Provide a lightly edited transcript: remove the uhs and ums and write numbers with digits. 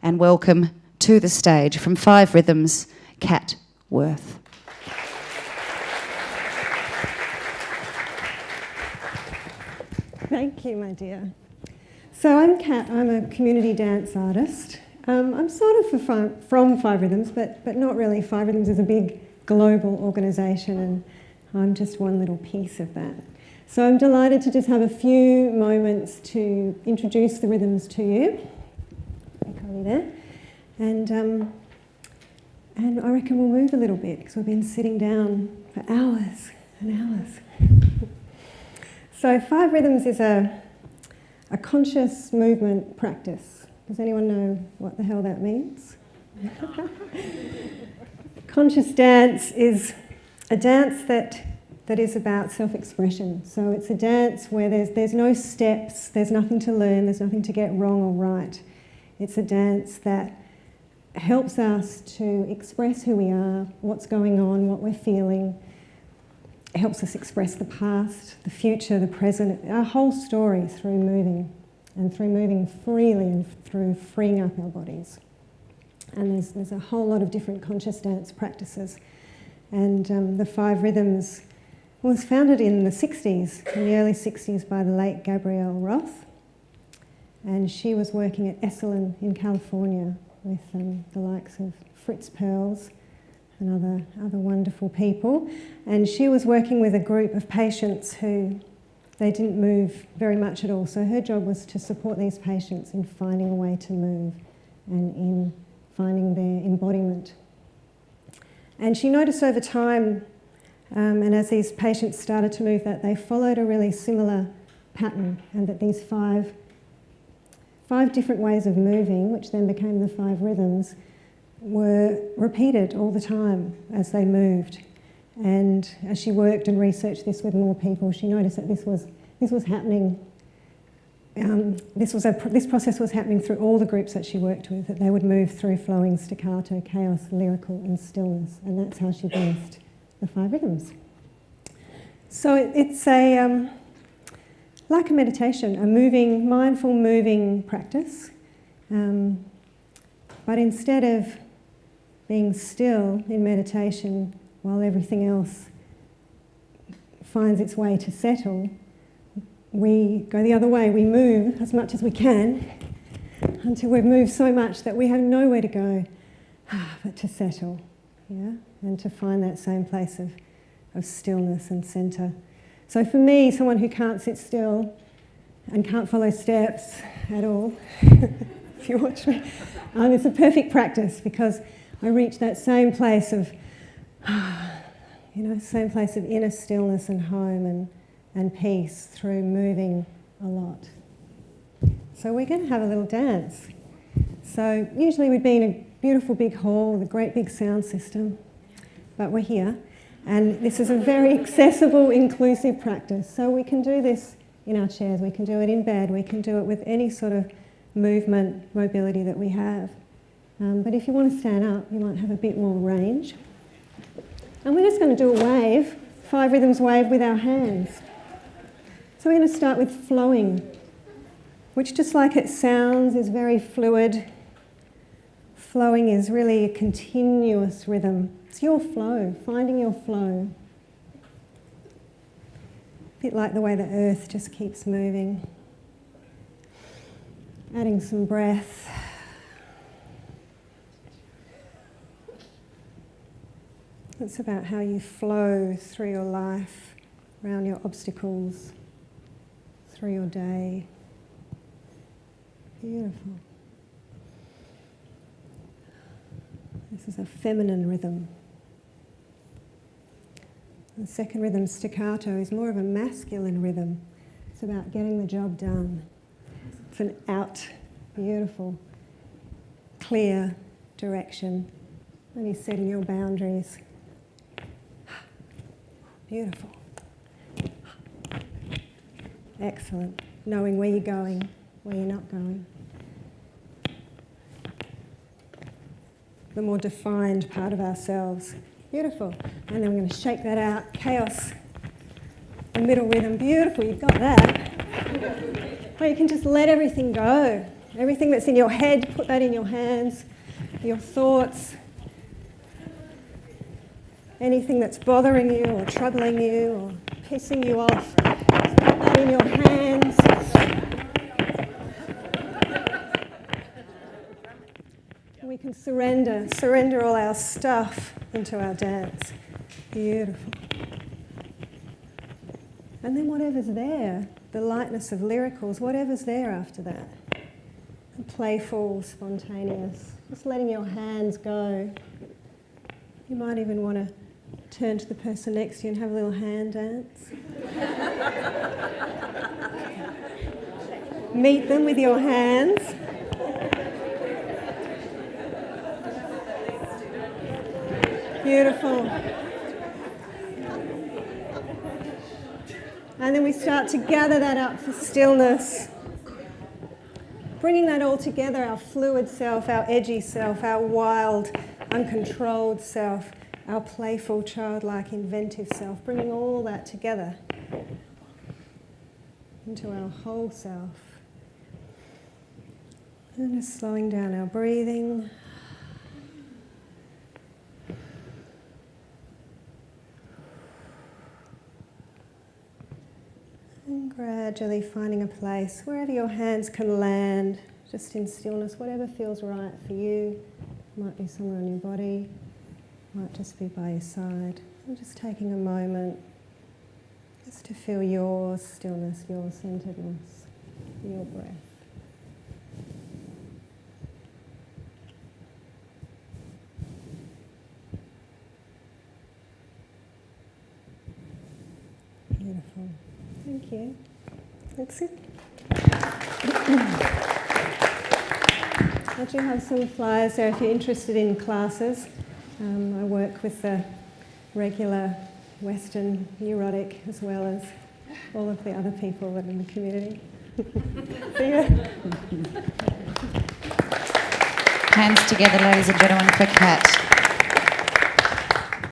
And welcome to the stage from 5Rhythms, Kat Worth. Thank you, my dear. So I'm Kat, I'm a community dance artist. I'm sort of from 5Rhythms, but not really. 5Rhythms is a big global organisation and I'm just one little piece of that. So I'm delighted to just have a few moments to introduce the rhythms to you. There. And I reckon we'll move a little bit because we've been sitting down for hours and hours. So 5Rhythms is a conscious movement practice. Does anyone know what the hell that means? Conscious dance is a dance that is about self-expression. So it's a dance where there's no steps, there's nothing to learn, there's nothing to get wrong or right. It's a dance that helps us to express who we are, what's going on, what we're feeling. It helps us express the past, the future, the present, our whole story through moving, and through moving freely and through freeing up our bodies. And there's a whole lot of different conscious dance practices. And the 5Rhythms was founded in the 60s, in the early 60s, by the late Gabrielle Roth. And she was working at Esalen in California with the likes of Fritz Perls and other wonderful people. And she was working with a group of patients who they didn't move very much at all. So her job was to support these patients in finding a way to move and in finding their embodiment. And she noticed over time, and as these patients started to move, that they followed a really similar pattern, and that these five different ways of moving, which then became the 5Rhythms, were repeated all the time as they moved. And as she worked and researched this with more people, she noticed that this was happening. This process was happening through all the groups that she worked with, that they would move through flowing, staccato, chaos, lyrical and stillness. And that's how she birthed the 5Rhythms. So it's like a meditation, a mindful moving practice. But instead of being still in meditation while everything else finds its way to settle, we go the other way. We move as much as we can until we've moved so much that we have nowhere to go but to settle, yeah, and to find that same place of stillness and centre. So for me, someone who can't sit still and can't follow steps at all, if you watch me, it's a perfect practice because I reach that same place of, same place of inner stillness and home and peace through moving a lot. So we're going to have a little dance. So usually we'd be in a beautiful big hall with a great big sound system, but we're here. And this is a very accessible, inclusive practice. So we can do this in our chairs, we can do it in bed, we can do it with any sort of movement, mobility that we have. But if you want to stand up, you might have a bit more range. And we're just going to do a wave, 5Rhythms wave with our hands. So we're going to start with flowing, which just like it sounds is very fluid. Flowing is really a continuous rhythm. It's your flow, finding your flow. A bit like the way the earth just keeps moving. Adding some breath. It's about how you flow through your life, around your obstacles, through your day. Beautiful. This is a feminine rhythm. The second rhythm, staccato, is more of a masculine rhythm. It's about getting the job done. It's an out, beautiful, clear direction. Only setting your boundaries. Beautiful. Excellent. Knowing where you're going, where you're not going. The more defined part of ourselves. Beautiful. And then we're going to shake that out. Chaos. The middle rhythm. Beautiful. You've got that. Or you can just let everything go. Everything that's in your head, put that in your hands. Your thoughts. Anything that's bothering you or troubling you or pissing you off, put that in your hands. We can surrender all our stuff into our dance. Beautiful. And then whatever's there, the lightness of Lyricals, whatever's there after that. Playful, spontaneous, just letting your hands go. You might even want to turn to the person next to you and have a little hand dance. Meet them with your hands. Beautiful. And then we start to gather that up for stillness. Bringing that all together, our fluid self, our edgy self, our wild, uncontrolled self, our playful, childlike, inventive self, bringing all that together into our whole self. And just slowing down our breathing. And gradually finding a place, wherever your hands can land, just in stillness, whatever feels right for you. Might be somewhere on your body, might just be by your side. And just taking a moment just to feel your stillness, your centeredness, your breath. Beautiful. Thank you. That's it. I do have some flyers there if you're interested in classes. I work with the regular Western neurotic as well as all of the other people that are in the community. See ya. Hands together, ladies and gentlemen, for Kat.